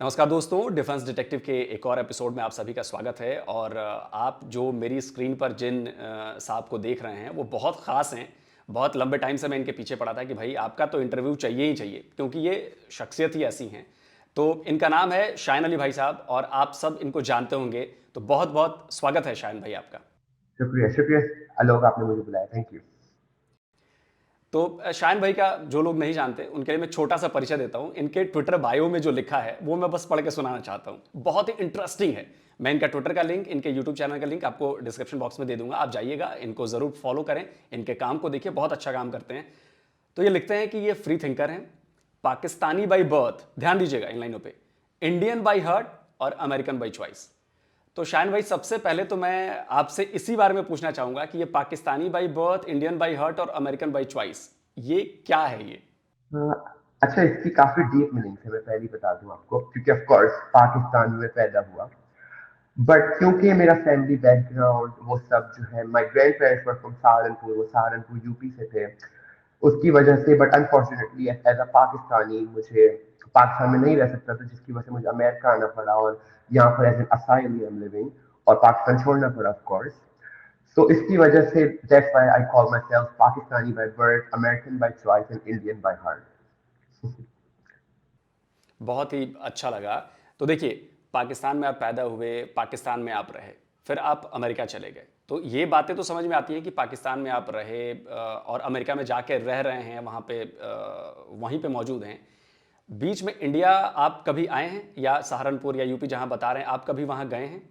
नमस्कार दोस्तों, defence detective के एक और एपिसोड में आप सभी का स्वागत है। और आप जो मेरी स्क्रीन पर जिन साहब को देख रहे हैं वो बहुत ख़ास हैं। बहुत लंबे टाइम से मैं इनके पीछे पड़ा था कि भाई आपका तो इंटरव्यू चाहिए ही चाहिए, क्योंकि ये शख्सियत ही ऐसी हैं। तो इनका नाम है शायन अली भाई साहब, और आप सब इनको जानते होंगे। तो बहुत बहुत स्वागत है शायन भाई आपका। शुक्रिया शुक्रिया आलोक, आपने मुझे बुलाया। Thank you. तो शायन भाई का जो लोग नहीं जानते उनके लिए मैं छोटा सा परिचय देता हूं। इनके ट्विटर बायो में जो लिखा है वो मैं बस पढ़ के सुनाना चाहता हूं, बहुत ही इंटरेस्टिंग है। मैं इनका ट्विटर का लिंक, इनके यूट्यूब चैनल का लिंक आपको डिस्क्रिप्शन बॉक्स में दे दूंगा, आप जाइएगा, इनको जरूर फॉलो करें, इनके काम को देखिए, बहुत अच्छा काम करते हैं। तो ये लिखते हैं कि ये फ्री थिंकर हैं, पाकिस्तानी बाई बर्थ, ध्यान दीजिएगा इन लाइनों पे, इंडियन बाई हार्ट और अमेरिकन बाई चॉइस। तो शायन भाई, सबसे पहले तो मैं आपसे इसी बारे में पूछना चाहूंगा कि ये Pakistani by birth, Indian by heart और अमेरिकन बाई चॉइस, ये क्या है ये? अच्छा, इसकी काफी डीप मीनिंग है। मैं पहले ही बता दूं आपको, क्योंकि ऑफ कोर्स पाकिस्तान में पैदा हुआ, बट क्योंकि मेरा फैमिली बैकग्राउंड वो सब जो है, my grandparents were from Saharanpur, वो सहारनपुर यूपी से थे, उसकी वजह से। But unfortunately as a Pakistani मुझे पाकिस्तान में नहीं रह सकता था, जिसकी वजह से मुझे अमेरिका आना पड़ा और यहाँ पर as an asylee I am living, और पाकिस्तान छोड़ना पड़ा ऑफ कोर्स। So इसकी वजह से that's why I call myself Pakistani by birth, American by choice and Indian by heart. बहुत ही अच्छा लगा। तो देखिए, पाकिस्तान में आप पैदा हुए, पाकिस्तान में आप रहे, फिर आप अमेरिका चले गए। तो ये बातें तो समझ में आती हैं कि पाकिस्तान में आप रहे और अमेरिका में जाके रह रहे हैं, वहाँ पे वहीं पे मौजूद हैं। बीच में इंडिया आप कभी आए हैं, या सहारनपुर या यूपी जहाँ बता रहे हैं, आप कभी वहाँ गए हैं?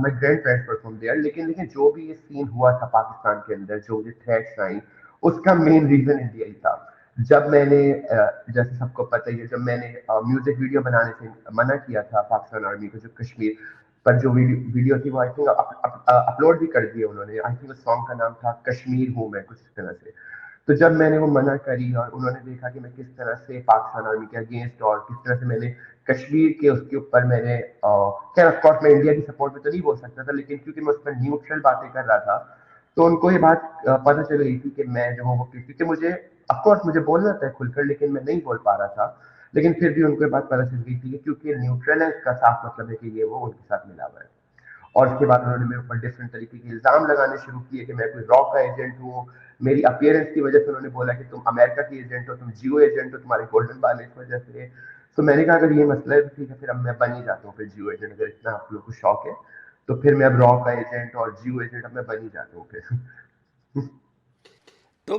My grandparents were from there, लेकिन जो भी ये सीन हुआ था पाकिस्तान के अंदर, जो मुझे थ्रेट्स आई, उसका मेन रीजन इंडिया ही था। जब मैंने जैसे सबको पता ही है, जब मैंने म्यूजिक वीडियो बनाने से मना किया था पाकिस्तान आर्मी को, जो कश्मीर पर जो वीडियो थी, वो आई थिंक अपलोड भी कर दिए उन्होंने। आई थिंक उस सॉन्ग का नाम था कश्मीर हूँ मैं, कुछ इस तरह से। तो जब मैंने वो मना करी और उन्होंने देखा कि मैं किस तरह से पाकिस्तान आर्मी के अगेंस्ट, और किस तरह से मैंने कश्मीर के उसके ऊपर मैंने खैर ऑफ कोर्स मैं इंडिया की सपोर्ट में तो नहीं बोल सकता था, लेकिन क्योंकि मैं उस पर न्यूट्रल बातें कर रहा था, तो उनको ये बात पता चल गई थी कि मैं जो हूँ, क्योंकि मुझे ऑफ कोर्स मुझे बोलना था खुलकर, लेकिन मैं नहीं बोल पा रहा था। लेकिन फिर भी उनको ये बात पता चल गई थी कि क्योंकि न्यूट्रल है, इसका साफ मतलब है कि ये वो उनके साथ मिला हुआ है। और उसके बाद उन्होंने मेरे ऊपर डिफरेंट तरीके के इल्जाम लगाने शुरू किए कि मैं कोई रॉ का एजेंट हूँ। मेरी अपीयरेंस की वजह से उन्होंने बोला कि तुम अमेरिका की एजेंट हो, तुम जियो एजेंट हो, तुम्हारे गोल्डन बाल इस वजह से। तो मैंने कहा अगर ये मसला है तो ठीक है, फिर अब मैं बन ही जाता हूँ फिर जियो एजेंट, अगर इतना आप लोग को शौक है। तो फिर मैं अब रॉ का एजेंट और जियो एजेंट अब मैं बन ही जाता हूँ फिर। तो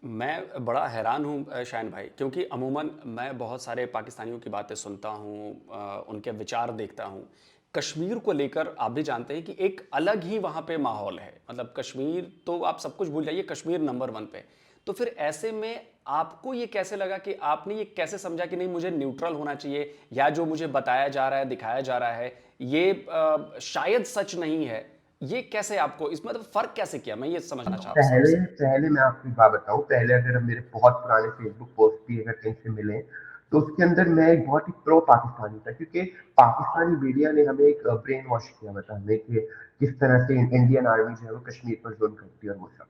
मैं बड़ा हैरान हूँ शायन भाई, क्योंकि अमूमन मैं बहुत सारे पाकिस्तानियों की बातें सुनता हूँ, उनके विचार देखता हूँ। कश्मीर को लेकर आप भी जानते हैं कि एक अलग ही वहाँ पे माहौल है। मतलब कश्मीर तो आप सब कुछ भूल जाइए, कश्मीर नंबर वन पे। तो फिर ऐसे में आपको ये कैसे लगा, कि आपने ये कैसे समझा कि नहीं मुझे न्यूट्रल होना चाहिए, या जो मुझे बताया जा रहा है, दिखाया जा रहा है, ये शायद सच नहीं है? ये कैसे आपको, इस मतलब फर्क कैसे किया, मैं ये समझना चाहता हूँ पहले आपसे। पहले मैं आपको एक बात बताऊं, पहले अगर हम मेरे बहुत पुराने फेसबुक पोस्ट भी अगर कहीं से मिले, तो उसके अंदर मैं एक बहुत ही प्रो पाकिस्तानी था, क्योंकि पाकिस्तानी मीडिया ने हमें एक ब्रेन वॉश किया बताने कि किस तरह से इंडियन आर्मी जो है वो कश्मीर पर जुल्म करती है और वो सब।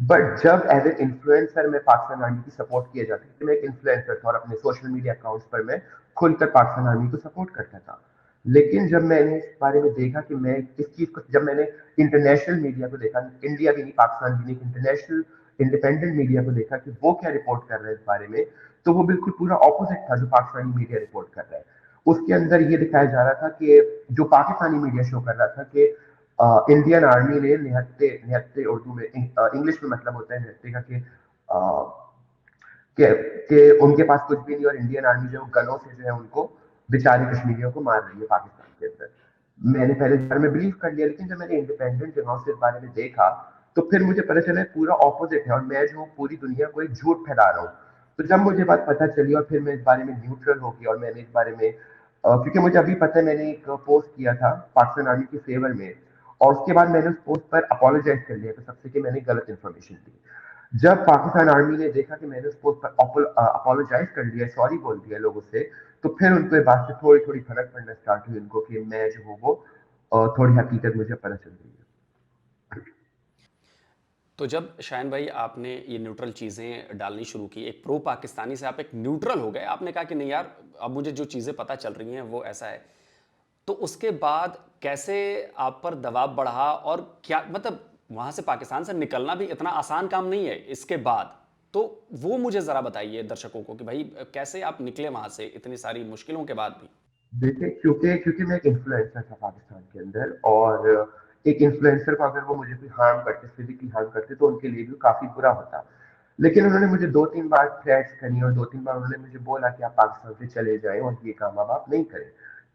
बट जब एज एन इन्फ्लुएंसर मैं पाकिस्तान आर्मी की सपोर्ट किया जाती थी, मैं एक इन्फ्लुएंसर था और अपने सोशल मीडिया अकाउंट्स पर मैं खुलकर पाकिस्तान आर्मी को सपोर्ट करता था। लेकिन जब मैंने इस बारे में देखा कि मैं इस चीज को, जब मैंने इंटरनेशनल मीडिया को देखा, इंडिया भी नहीं, पाकिस्तान भी नहीं, इंटरनेशनल इंडिपेंडेंट मीडिया को देखा कि वो क्या रिपोर्ट कर रहे हैं इस बारे में, तो वो बिल्कुल पूरा ऑपोजिट था जो पाकिस्तानी मीडिया रिपोर्ट कर रहा है। उसके अंदर ये दिखाया जा रहा था कि जो पाकिस्तानी मीडिया शो कर रहा था कि इंडियन आर्मी ने निहत्ते निहत्ते, उर्दू में इंग्लिश में मतलब होता है निहत्ते का कि उनके पास कुछ भी नहीं, और इंडियन आर्मी जो गनों से जो है उनको बेचारे कश्मीरियों को मार रही है पाकिस्तान के अंदर। मैंने पहले इस बारे में बिलीव कर लिया, लेकिन जब मैंने इंडिपेंडेंट जगहों से इस बारे में देखा, तो फिर मुझे पता चला पूरा ऑपोजिट है, और मैं जो पूरी दुनिया को एक झूठ फैला रहा हूँ। तो जब मुझे बात पता चली और फिर मैं इस बारे में न्यूट्रल हो गया, और मैंने इस बारे में क्योंकि मुझे अभी पता है, मैंने एक पोस्ट किया था पाकिस्तान आर्मी के फेवर में, और उसके बाद मैंने उस पोस्ट पर अपोलोजाइज कर लिया था सबसे कि मैंने गलत इन्फॉर्मेशन दी। जब पाकिस्तान आर्मी ने देखा कि मैंने उस पोस्ट पर अपोलोजाइज कर लिया, सॉरी बोल दिया लोगों से, तो फिर उनको ये बात से थोड़ी थोड़ी फर्क पड़ना स्टार्ट हुई उनको, कि मैं जो हूँ वो थोड़ी हकीकत मुझे पता चल रही है। तो जब शाहीन भाई आपने ये न्यूट्रल चीज़ें डालनी शुरू की, एक प्रो पाकिस्तानी से आप एक न्यूट्रल हो गए, आपने कहा कि नहीं यार, अब मुझे जो चीज़ें पता चल रही हैं वो ऐसा है। तो उसके बाद कैसे आप पर दबाव बढ़ा और क्या मतलब वहाँ से पाकिस्तान से निकलना भी इतना आसान काम नहीं है इसके बाद। तो वो मुझे ज़रा बताइए दर्शकों को कि भाई कैसे आप निकले वहाँ से इतनी सारी मुश्किलों के बाद भी? देखिए, क्योंकि क्योंकि मैं एक इन्फ्लुएंसर था पाकिस्तान के अंदर, और एक इन्फ्लुएंसर को अगर वो मुझे कोई हार्म करते, फिजिकली हार्म करते, तो उनके लिए भी काफी बुरा होता। लेकिन उन्होंने मुझे 2-3 बार थ्रेट्स करी, और 2-3 बार उन्होंने मुझे बोला कि आप पाकिस्तान से चले जाएं और ये काम अब आप नहीं करें।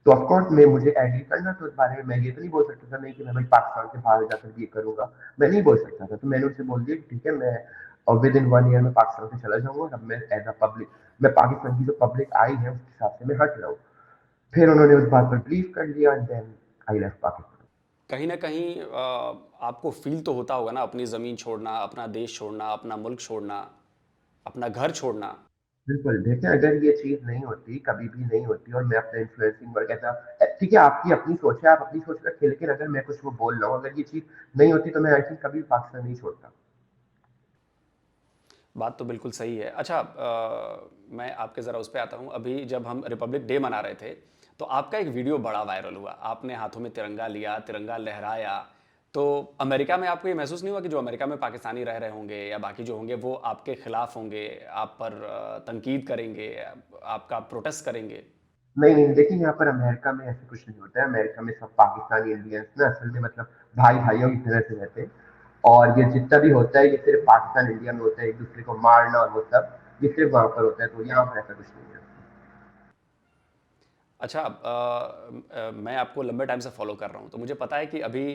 तो ऑफ कोर्स मैं मुझे एग्री करना, तो उस बारे में मैं ये तो नहीं बोल सकता था नहीं कि मैं भाई पाकिस्तान से बाहर जाकर ये करूंगा। मैं नहीं बोल सकता था, तो मैंने उनसे बोल दिया कि ठीक है, मैं विद इन 1 ईयर में पाकिस्तान से चला जाऊंगा, और अब मैं एज अ पब्लिक, मैं पाकिस्तान की जो पब्लिक आई है उसके हिसाब से मैं हट रहा हूँ। फिर उन्होंने उस बात पर बिलीव कर लिया, and then I left Pakistan. कहीं ना कहीं आपको फील तो होता होगा ना, अपनी ज़मीन छोड़ना, अपना देश छोड़ना, अपना मुल्क छोड़ना, अपना घर छोड़ना। बिल्कुल, देखिए, अगर ये चीज़ नहीं होती, कभी भी नहीं होती, और मैं अपना इन्फ्लुएंसिंग वर्क ऐसा, ठीक है, आपकी अपनी सोच है, आप अपनी सोच रखिए, लेकिन अगर मैं कुछ वो बोल रहा हूँ, अगर ये चीज़ नहीं होती, तो मैं आई थिंक कभी पाकिस्तान नहीं छोड़ता। बात तो बिल्कुल सही है। अच्छा, मैं आपके ज़रा उस पे आता हूँ। अभी जब हम रिपब्लिक डे मना रहे थे, तो आपका एक वीडियो बड़ा वायरल हुआ। आपने हाथों में तिरंगा लिया, तिरंगा लहराया। तो अमेरिका में आपको ये महसूस नहीं हुआ कि जो अमेरिका में पाकिस्तानी रह रहे होंगे या बाकी जो होंगे वो आपके खिलाफ होंगे, आप पर तनकीद करेंगे, आपका प्रोटेस्ट करेंगे? नहीं, नहीं, देखिए, यहाँ पर अमेरिका में ऐसा कुछ नहीं होता है। अमेरिका में सब पाकिस्तानी इंडियंस ना असल में मतलब भाई भाइयों की तरह से रहते हैं, और ये जितना भी होता है, ये सिर्फ पाकिस्तान इंडिया में होता है, एक दूसरे को मारना और वो सब, ये सिर्फ वहाँ पर होता है, तो यहाँ पर ऐसा कुछ नहीं है। अच्छा, मैं आपको लंबे टाइम से फॉलो कर रहा हूँ, तो मुझे पता है कि अभी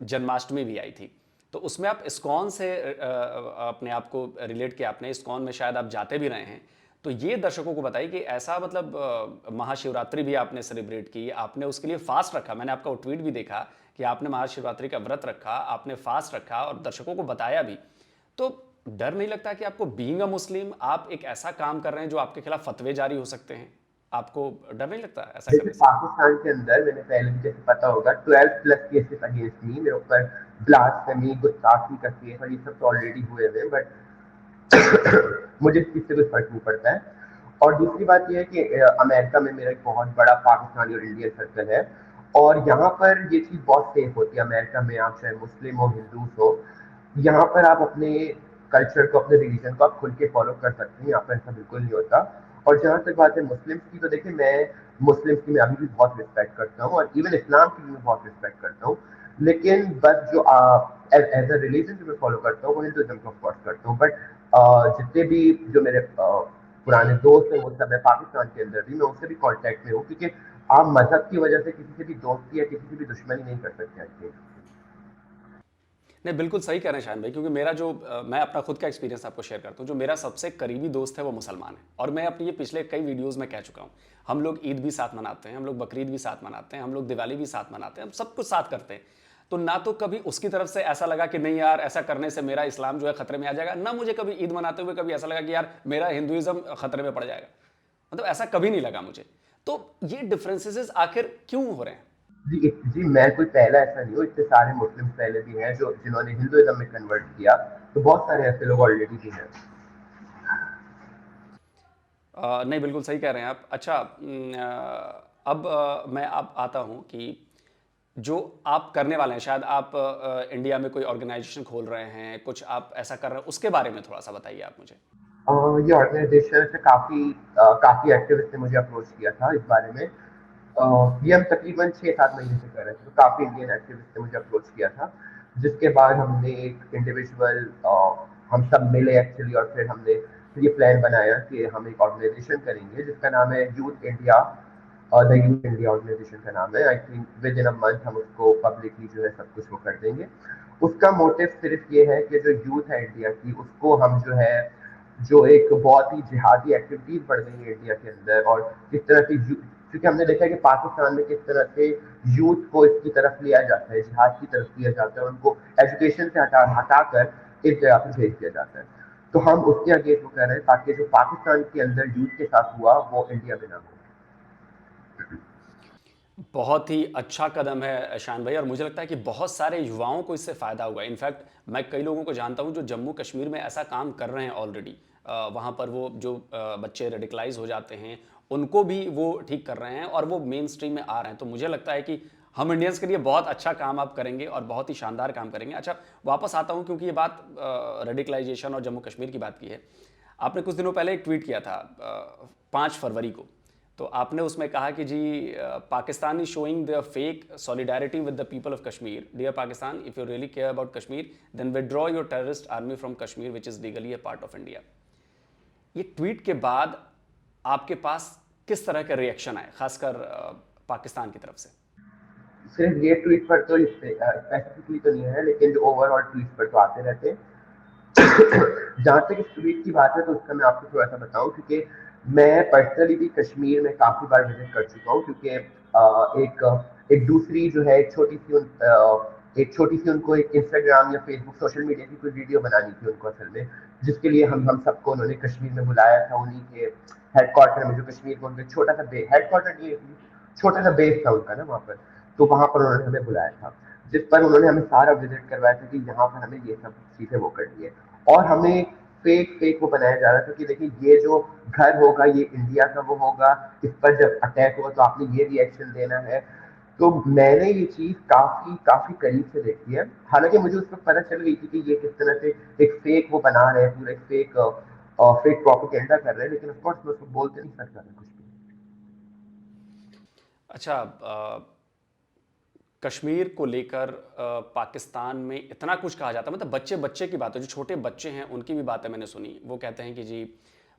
जन्माष्टमी भी आई थी। तो उसमें आप इस्कॉन से अपने आप को रिलेट किया, आपने इस्कॉन में शायद आप जाते भी रहे हैं। तो ये दर्शकों को बताइए कि ऐसा मतलब महाशिवरात्रि भी आपने सेलिब्रेट की, आपने उसके लिए फास्ट रखा। मैंने आपका वो ट्वीट भी देखा कि आपने महाशिवरात्रि का व्रत रखा, आपने फास्ट रखा और दर्शकों को बताया भी। तो डर नहीं लगता कि आपको बीइंग अ मुस्लिम आप एक ऐसा काम कर रहे हैं जो आपके खिलाफ फतवे जारी हो सकते हैं? आपको डर नहीं लगता ऐसा जैसे करने से? पाकिस्तान के अंदर मैंने पहले भी जैसे पता होगा 12+ केसेस अगेंस्ट मी, मेरे ऊपर ब्लास्फेमी, गुस्ताखी का केस, और ये सब तो ऑलरेडी हुए हुए हैं, बट मुझे इस चीज से कोई फर्क नहीं पड़ता है। और दूसरी बात यह है कि अमेरिका में मेरा एक बहुत बड़ा पाकिस्तानी और इंडियन सर्कल है, और यहाँ पर ये चीज़ बहुत सेफ होती है। अमेरिका में आप चाहे मुस्लिम हो, हिंदू हो, यहाँ पर आप अपने कल्चर को, अपने रिलीजन को आप खुल के फॉलो कर सकते हैं। यहाँ पर ऐसा बिल्कुल नहीं होता। और जहाँ तक बात है मुस्लिम्स की, तो देखिए, मैं मुस्लिम्स की मैं अभी भी बहुत रिस्पेक्ट करता हूँ, और इवन इस्लाम की भी मैं बहुत रिस्पेक्ट करता हूँ। लेकिन बस जो एज अ रिलीजन जो मैं फॉलो करता हूँ, वो हिंदुज्म को ऑफकोर्स करता हूँ, बट जितने भी जो मेरे पुराने दोस्त हैं, वो सब है पाकिस्तान के अंदर भी, मैं उससे भी कांटेक्ट में हूँ, क्योंकि आप मजहब की वजह से किसी से भी दोस्ती या किसी से भी दुश्मनी नहीं कर सकते, आई थिंक। नहीं, बिल्कुल सही कह रहे हैं शान भाई, क्योंकि मेरा जो मैं अपना खुद का एक्सपीरियंस आपको शेयर करता हूँ। जो मेरा सबसे करीबी दोस्त है वो मुसलमान है, और मैं अपनी ये पिछले कई वीडियोस में कह चुका हूँ। हम लोग ईद भी साथ मनाते हैं, हम लोग बकरीद भी साथ मनाते हैं, हम लोग दिवाली भी साथ मनाते हैं, हम सब कुछ साथ करते हैं। तो ना तो कभी उसकी तरफ से ऐसा लगा कि नहीं यार ऐसा करने से मेरा इस्लाम जो है खतरे में आ जाएगा, ना मुझे कभी ईद मनाते हुए कभी ऐसा लगा कि यार मेरा हिंदुइज्म खतरे में पड़ जाएगा। मतलब ऐसा कभी नहीं लगा मुझे। तो ये डिफरेंसेस आखिर क्यों हो रहे हैं? जी, मैं कोई पहला ऐसा नहीं हूँ, इतने सारे मुस्लिम पहले भी हैं जो जिन्होंने हिंदुइज्म में कन्वर्ट किया, तो बहुत सारे ऐसे लोग ऑलरेडी भी हैं। नहीं, बिल्कुल सही कह रहे हैं आप। अच्छा, अब मैं अब आता हूँ कि जो आप करने वाले हैं, शायद आप इंडिया में कोई ऑर्गेनाइजेशन खोल रहे हैं, कुछ आप ऐसा कर रहे हैं, उसके बारे में थोड़ा सा बताइए आप मुझे। ये ऑर्गेनाइजेशन से काफी एक्टिविस्ट ने मुझे अप्रोच किया था इस बारे में। ये हम तकरीबन 6-7 महीने से कर रहे थे, तो काफी इंडियन एक्टिविस्ट ने मुझे अप्रोच किया था, जिसके बाद हमने एक इंडिविजुअल, हम सब मिले एक्चुअली, और फिर ये प्लान बनाया कि हम एक ऑर्गेनाइजेशन करेंगे जिसका नाम है Youth India. The Youth India organisation का नाम है। I think within a month हम उसको पब्लिकली जो है सब कुछ वो कर देंगे। उसका मोटिव सिर्फ ये है कि जो यूथ है इंडिया की, उसको हम जो है, जो एक बहुत ही जिहादी एक्टिविटीज बढ़ गई है इंडिया के अंदर, और किस तरह से क्योंकि हमने देखा है कि पाकिस्तान में किस तरह से यूथ को इसकी तरफ लिया जाता है, जिहाद की तरफ लिया जाता है, उनको एजुकेशन से हटाकर इस जगह पर भेज दिया जाता है। तो हम उसके अगेंस्ट वो कर रहे हैं, ताकि जो पाकिस्तान के अंदर यूथ के साथ हुआ वो इंडिया में ना हो। बहुत ही अच्छा कदम है शान भाई, और मुझे लगता है कि बहुत सारे युवाओं को इससे फ़ायदा हुआ। इनफैक्ट मैं कई लोगों को जानता हूँ जो जम्मू कश्मीर में ऐसा काम कर रहे हैं ऑलरेडी। वहाँ पर वो जो बच्चे रेडिकलाइज हो जाते हैं उनको भी वो ठीक कर रहे हैं और वो मेन स्ट्रीम में आ रहे हैं। तो मुझे लगता है कि हम इंडियंस के लिए बहुत अच्छा काम आप करेंगे और बहुत ही शानदार काम करेंगे। अच्छा, वापस आता हूँ क्योंकि ये बात रेडिकलाइजेशन और जम्मू कश्मीर की बात की है। आपने कुछ दिनों पहले एक ट्वीट किया था 5 फरवरी को। तो आपने उसमें कहा कि जी Pakistan is showing the fake solidarity with the people of Kashmir. Dear Pakistan, if you really care about Kashmir then withdraw your terrorist army from Kashmir which is legally a part of India. ये ट्वीट के बाद आपके पास किस तरह का रिएक्शन आए, खासकर पाकिस्तान की तरफ से? सिर्फ ये ट्वीट पर तो स्पेसिफिकली तो नहीं है, लेकिन जो ओवरऑल ट्वीट पर तो आते रहते हैं। जहाँ तक इस ट्वीट की बात है तो उसका मैं आपको थोड़ा सा बताऊं, क्योंकि मैं पर्सनली भी कश्मीर में काफी बार विजिट कर चुका हूँ, क्योंकि एक एक दूसरी जो है एक छोटी सी उनको एक इंस्टाग्राम या फेसबुक सोशल मीडिया की कोई वीडियो बनानी थी उनको असल में, जिसके लिए हम सबको उन्होंने कश्मीर में बुलाया था, उन्हीं के हेडक्वार्टर में, जो कश्मीर का उनका छोटा सा हेडक्वार्टर नहीं, छोटा सा बेस था उनका ना वहाँ पर। तो वहां पर उन्होंने हमें बुलाया था, जिस पर उन्होंने हमें सारा विजिट करवाया था कि यहाँ पर हमें ये सब चीजें वो करनी है। और हमें फेक फेक वो बनाया जा रहा था कि देखिए ये जो घर होगा ये इंडिया का वो होगा, इस पर जब अटैक होगा तो आपने ये रिएक्शन देना है। तो मैंने ये चीज काफी काफी करीब से देखी है, हालांकि मुझे उस पर पता चल गई थी कि ये किस तरह से एक फेक वो बना रहे हैं, पूरा एक फेक प्रोपेगेंडा कर रहे हैं, लेकिन ऑफ कोर्स मैं उसको बोलते नहीं सकता था कुछ भी। अच्छा, कश्मीर को लेकर पाकिस्तान में इतना कुछ कहा जाता है, मतलब बच्चे बच्चे की बात है, जो छोटे बच्चे हैं उनकी भी बातें मैंने सुनी। वो कहते हैं कि जी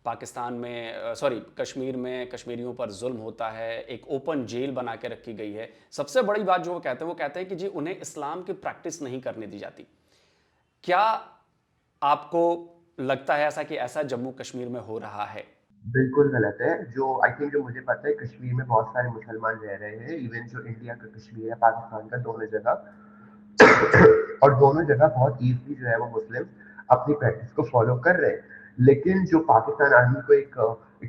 पाकिस्तान में, सॉरी, कश्मीर में कश्मीरियों पर जुल्म होता है, एक ओपन जेल बना के रखी गई है। सबसे बड़ी बात जो वो कहते हैं कि जी उन्हें इस्लाम की प्रैक्टिस नहीं करने दी जाती। क्या आपको लगता है ऐसा कि ऐसा जम्मू कश्मीर में हो रहा है? बिल्कुल गलत है। जो आई थिंक जो मुझे पता है, कश्मीर में बहुत सारे मुसलमान रह रहे हैं, इवन जो इंडिया का कश्मीर है, पाकिस्तान का, दोनों जगह। और दोनों जगह बहुत ईजली जो है वो मुस्लिम अपनी प्रैक्टिस को फॉलो कर रहे हैं। लेकिन जो पाकिस्तान आर्मी को एक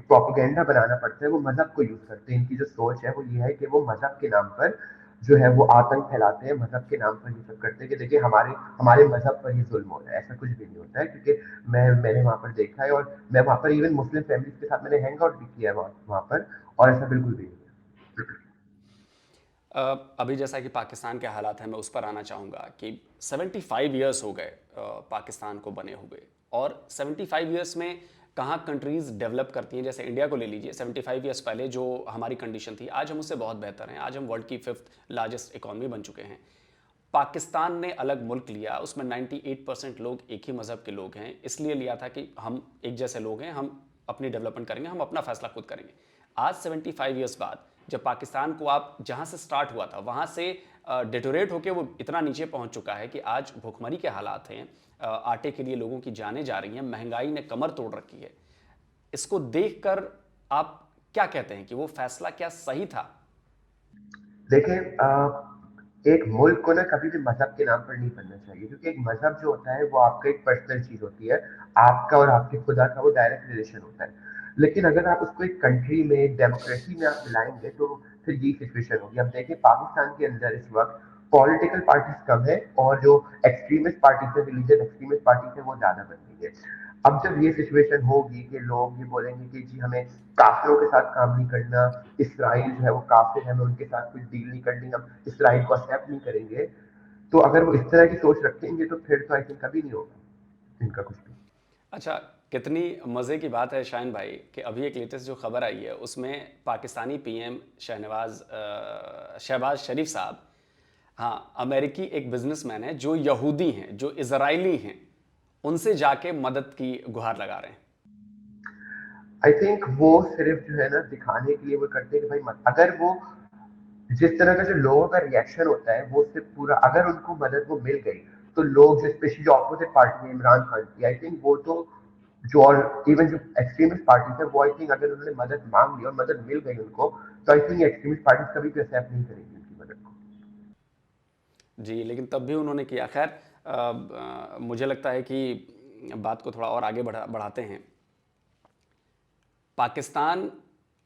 प्रोपेगेंडा बनाना पड़ता है, वो मजहब को यूज करते हैं। इनकी जो सोच है वो ये है कि वो मजहब के नाम पर जो है वो आतंक फैलाते हैं, मजहब के नाम पर ये सब करते हैं कि देखिए हमारे हमारे मजहब पर ये जुल्म हो रहा है। ऐसा कुछ भी नहीं होता है, क्योंकि मैंने वहां पर देखा है, और मैं वहां पर इवन मुस्लिम फैमिलीज के साथ मैंने हैंग आउट भी किया है वहां पर, और ऐसा बिल्कुल भी नहीं है। अभी जैसा कि पाकिस्तान के हालात हैं, मैं उस पर आना चाहूँगा कि 75 ईयर्स हो गए पाकिस्तान को बने हुए। और 75 ईयर्स में कहाँ कंट्रीज़ डेवलप करती हैं, जैसे इंडिया को ले लीजिए। 75 ईयर्स पहले जो हमारी कंडीशन थी, आज हम उससे बहुत बेहतर हैं। आज हम वर्ल्ड की 5th लार्जेस्ट इकॉनमी बन चुके हैं। पाकिस्तान ने अलग मुल्क लिया, उसमें 98% लोग एक ही मज़हब के लोग हैं। इसलिए लिया था कि हम एक जैसे लोग हैं, हम अपनी डेवलपमेंट करेंगे, हम अपना फैसला खुद करेंगे। आज 75 ईयर्स बाद जब पाकिस्तान को आप जहाँ से स्टार्ट हुआ था वहाँ से डिटोरेट होकर वो इतना नीचे पहुँच चुका है कि आज भुखमरी के हालात हैं। आटे के लिए लोगों की जानें जा रही हैं, महंगाई ने कमर तोड़ रखी है। इसको देखकर आप क्या कहते हैं कि वो फैसला क्या सही था? देखिए, एक मुल्क को ना कभी भी मजहब के नाम पर नहीं बनना चाहिए, क्योंकि एक मजहब जो होता है वो आपका एक पर्सनल चीज होती है, आपका और आपके खुदा का वो डायरेक्ट रिलेशन होता है। लेकिन अगर आप उसको एक कंट्री में, डेमोक्रेसी में आप मिलाएंगे, तो फिर ये सिचुएशन होगी। अब देखिए पाकिस्तान के अंदर इस वक्त पॉलिटिकल पार्टीज कम है, और जो एक्सट्रीमिस्ट पार्टीज है, रिलीजियस एक्सट्रीमिस्ट पार्टीज है, वो ज्यादा बन गई है। अब जब ये सिचुएशन होगी कि लोग ये बोलेंगे कि जी हमें काफिरों के साथ काम नहीं करना, इसराइल जो है वो काफिर है, हमें उनके साथ कुछ डील नहीं करनी, हम इसराइल को एक्सेप्ट नहीं करेंगे, तो अगर वो इस तरह की सोच रखेंगे तो फिर तो आई थिंक कभी नहीं होगा इनका कुछ भी। अच्छा, कितनी मज़े की बात है शाहिन भाई कि अभी एक लेटेस्ट जो खबर आई है उसमें पाकिस्तानी पीएम शहबाज शरीफ साहब, हाँ, अमेरिकी एक बिजनेसमैन है जो यहूदी हैं, जो इजरायली हैं, उनसे जाके मदद की गुहार लगा रहे हैं। आई थिंक वो सिर्फ जो है ना दिखाने के लिए वो करते हैं कि भाई मत, अगर वो जिस तरह का जो लोगों का रिएक्शन होता है वो सिर्फ पूरा, अगर उनको मदद वो मिल गई, तो लोग जो स्पेशली जो अपोजिट पार्टी है इमरान खान की, आई थिंक वो तो जो, और इवन जो एक्सट्रीमिस्ट पार्टी है वो आई थिंक अगर उन्होंने मदद मांग ली और मदद मिल गई उनको, तो आई थिंक एक्सट्रीमिस्ट पार्टी कभी भी एक्सेप्ट नहीं करेंगी उनकी मदद को। जी, लेकिन तब भी उन्होंने किया। खैर, मुझे लगता है कि बात को थोड़ा और आगे बढ़ाते हैं। पाकिस्तान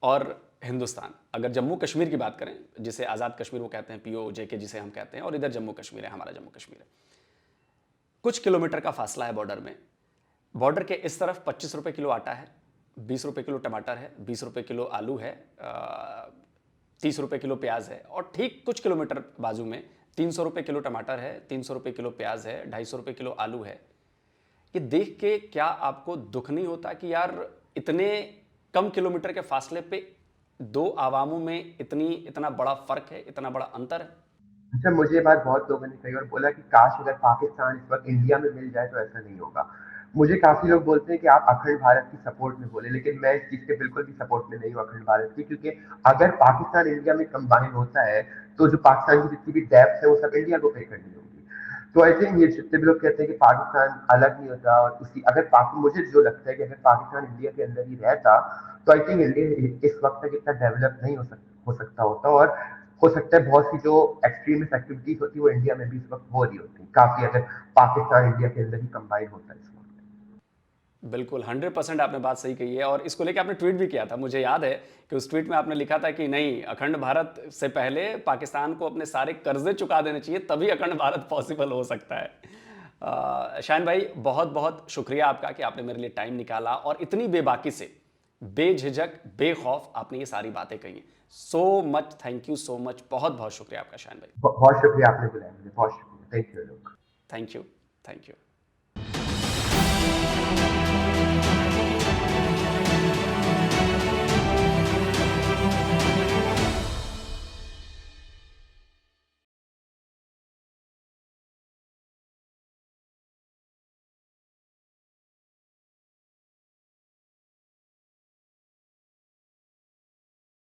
और हिंदुस्तान, अगर जम्मू कश्मीर की बात करें, जिसे आज़ाद कश्मीर वो कहते हैं, POJK जिसे हम कहते हैं, और इधर जम्मू कश्मीर है, हमारा जम्मू कश्मीर है, कुछ किलोमीटर का फासला है बॉर्डर में। बॉर्डर के इस तरफ 25 रुपए किलो आटा है, 20 रुपए किलो टमाटर है, 20 रुपए किलो आलू है, 30 रुपए किलो प्याज है, और ठीक कुछ किलोमीटर बाजू में 300 रुपए किलो टमाटर है, 300 रुपए किलो प्याज है, 250 रुपए किलो आलू है। ये देख के क्या आपको दुख नहीं होता कि यार इतने कम किलोमीटर के फासले पे दो आवामों में इतना बड़ा फर्क है, इतना बड़ा अंतर है? अच्छा, मुझे ये बात बहुत लोगों ने कही और बोला कि काश अगर पाकिस्तान इस वक्त इंडिया में मिल जाए तो ऐसा नहीं होगा। मुझे काफी लोग बोलते हैं कि आप अखंड भारत की सपोर्ट में बोले, लेकिन मैं इस चीज के बिल्कुल भी सपोर्ट में नहीं हूँ अखंड भारत की, क्योंकि अगर पाकिस्तान इंडिया में कंबाइन होता है तो जो पाकिस्तान की जितनी भी डेप्थ है वो सब इंडिया को पे करनी होगी। तो आई थिंक ये जितने भी लोग कहते हैं कि पाकिस्तान अलग नहीं होता, और उसी अगर मुझे जो लगता है कि अगर पाकिस्तान इंडिया के अंदर ही रहता तो आई थिंक इंडिया इस वक्त तक इतना डेवलप नहीं हो सकता होता, और हो सकता है बहुत सी जो एक्सट्रीमिस्ट एक्टिविटीज होती है वो इंडिया में भी इस वक्त हो रही होती काफी, अगर पाकिस्तान इंडिया के अंदर ही कंबाइन होता है इस वक्त। बिल्कुल 100% आपने बात सही कही है, और इसको लेकर आपने ट्वीट भी किया था, मुझे याद है कि उस ट्वीट में आपने लिखा था कि नहीं, अखंड भारत से पहले पाकिस्तान को अपने सारे कर्जे चुका देने चाहिए, तभी अखंड भारत पॉसिबल हो सकता है। शाहीन भाई, बहुत बहुत शुक्रिया आपका कि आपने मेरे लिए टाइम निकाला और इतनी बेबाकी से, बेझिझक, बेखौफ आपने ये सारी बातें कही। So much, thank you so much, बहुत बहुत शुक्रिया आपका शाहीन भाई। बहुत शुक्रिया आपने बुलाया मुझे, बहुत शुक्रिया, थैंक यू लोग। Thank you, thank you.